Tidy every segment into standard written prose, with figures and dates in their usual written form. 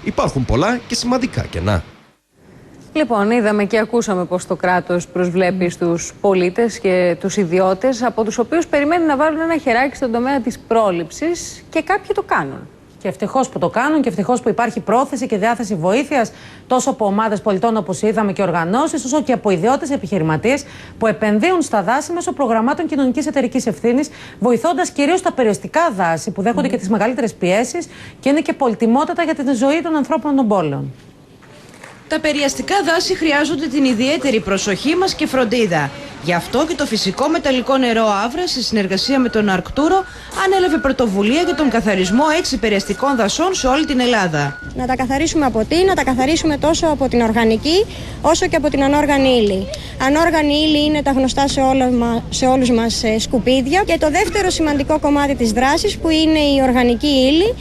Υπάρχουν πολλά και σημαντικά κενά. Λοιπόν, είδαμε και ακούσαμε πως το κράτος προσβλέπει στους πολίτες και τους ιδιώτες, από τους οποίους περιμένουν να βάλουν ένα χεράκι στον τομέα της πρόληψης, και κάποιοι το κάνουν. Και ευτυχώς που το κάνουν και ευτυχώς που υπάρχει πρόθεση και διάθεση βοήθειας τόσο από ομάδες πολιτών όπως είδαμε και οργανώσεις, όσο και από ιδιώτες επιχειρηματίες που επενδύουν στα δάση μέσω προγραμμάτων κοινωνικής εταιρικής ευθύνης, βοηθώντας κυρίως τα περιεστικά δάση που δέχονται και τις μεγαλύτερες πιέσεις και είναι και πολυτιμότατα για τη ζωή των ανθρώπων των πόλεων. Τα περιαστικά δάση χρειάζονται την ιδιαίτερη προσοχή μας και φροντίδα. Γι' αυτό και το φυσικό μεταλλικό νερό Αύρα, σε συνεργασία με τον Αρκτούρο, ανέλαβε πρωτοβουλία για τον καθαρισμό 6 περιαστικών δασών σε όλη την Ελλάδα. Να τα καθαρίσουμε να τα καθαρίσουμε τόσο από την οργανική όσο και από την ανόργανη ύλη. Ανόργανη ύλη είναι τα γνωστά σε όλους μας σκουπίδια, και το δεύτερο σημαντικό κομμάτι της δράσης, που είναι η οργανική ύλη,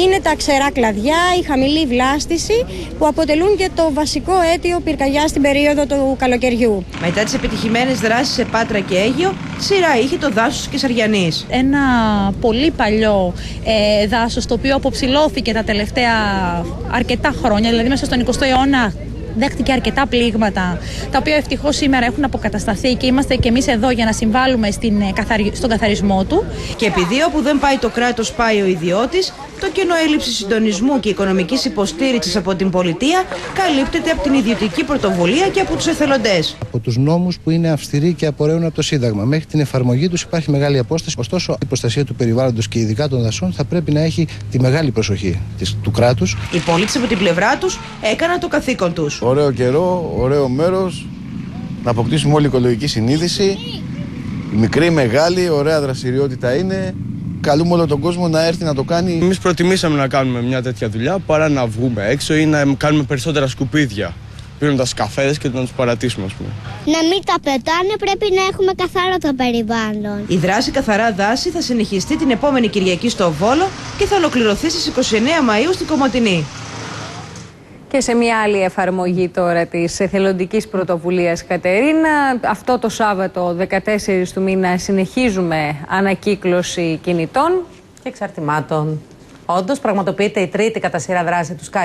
είναι τα ξερά κλαδιά, η χαμηλή βλάστηση, που αποτελούν και το βασικό αίτιο πυρκαγιάς στην περίοδο του καλοκαιριού. Μετά τις επιτυχημένες δράσεις σε Πάτρα και Αίγυο, σειρά είχε το δάσος Κεσαριανής. Ένα πολύ παλιό δάσος, το οποίο αποψηλώθηκε τα τελευταία αρκετά χρόνια, δηλαδή μέσα στον 20ο αιώνα δέχτηκε αρκετά πλήγματα, τα οποία ευτυχώς σήμερα έχουν αποκατασταθεί και είμαστε και εμείς εδώ για να συμβάλλουμε στον καθαρισμό του. Και επειδή όπου δεν πάει το κράτος πάει ο ιδιώτης, το κενό έλλειψη συντονισμού και οικονομικής υποστήριξης από την πολιτεία καλύπτεται από την ιδιωτική πρωτοβουλία και από τους εθελοντές. Από τους νόμους που είναι αυστηροί και απορρέουν από το Σύνταγμα. Μέχρι την εφαρμογή τους υπάρχει μεγάλη απόσταση. Ωστόσο, η προστασία του περιβάλλοντος και ειδικά των δασών θα πρέπει να έχει τη μεγάλη προσοχή του κράτους. Οι πολίτες από την πλευρά τους έκαναν το καθήκον τους. Ωραίο καιρό, ωραίο μέρος, να αποκτήσουμε όλη οικολογική συνείδηση. Μικρή, μεγάλη, ωραία δραστηριότητα είναι. Καλούμε όλο τον κόσμο να έρθει να το κάνει. Εμείς προτιμήσαμε να κάνουμε μια τέτοια δουλειά παρά να βγούμε έξω ή να κάνουμε περισσότερα σκουπίδια, πίνοντας καφέδες και να τους παρατήσουμε, ας πούμε. Να μην τα πετάνε, πρέπει να έχουμε καθαρό το περιβάλλον. Η δράση Καθαρά Δάση θα συνεχιστεί την επόμενη Κυριακή στο Βόλο και θα ολοκληρωθεί στις 29 Μαΐου στην Κομοτηνή. Και σε μια άλλη εφαρμογή τώρα της εθελοντικής πρωτοβουλίας, Κατερίνα, αυτό το Σάββατο 14 του μήνα συνεχίζουμε ανακύκλωση κινητών Και εξαρτημάτων. Όντως, πραγματοποιείται η τρίτη κατά σειρά δράση του Sky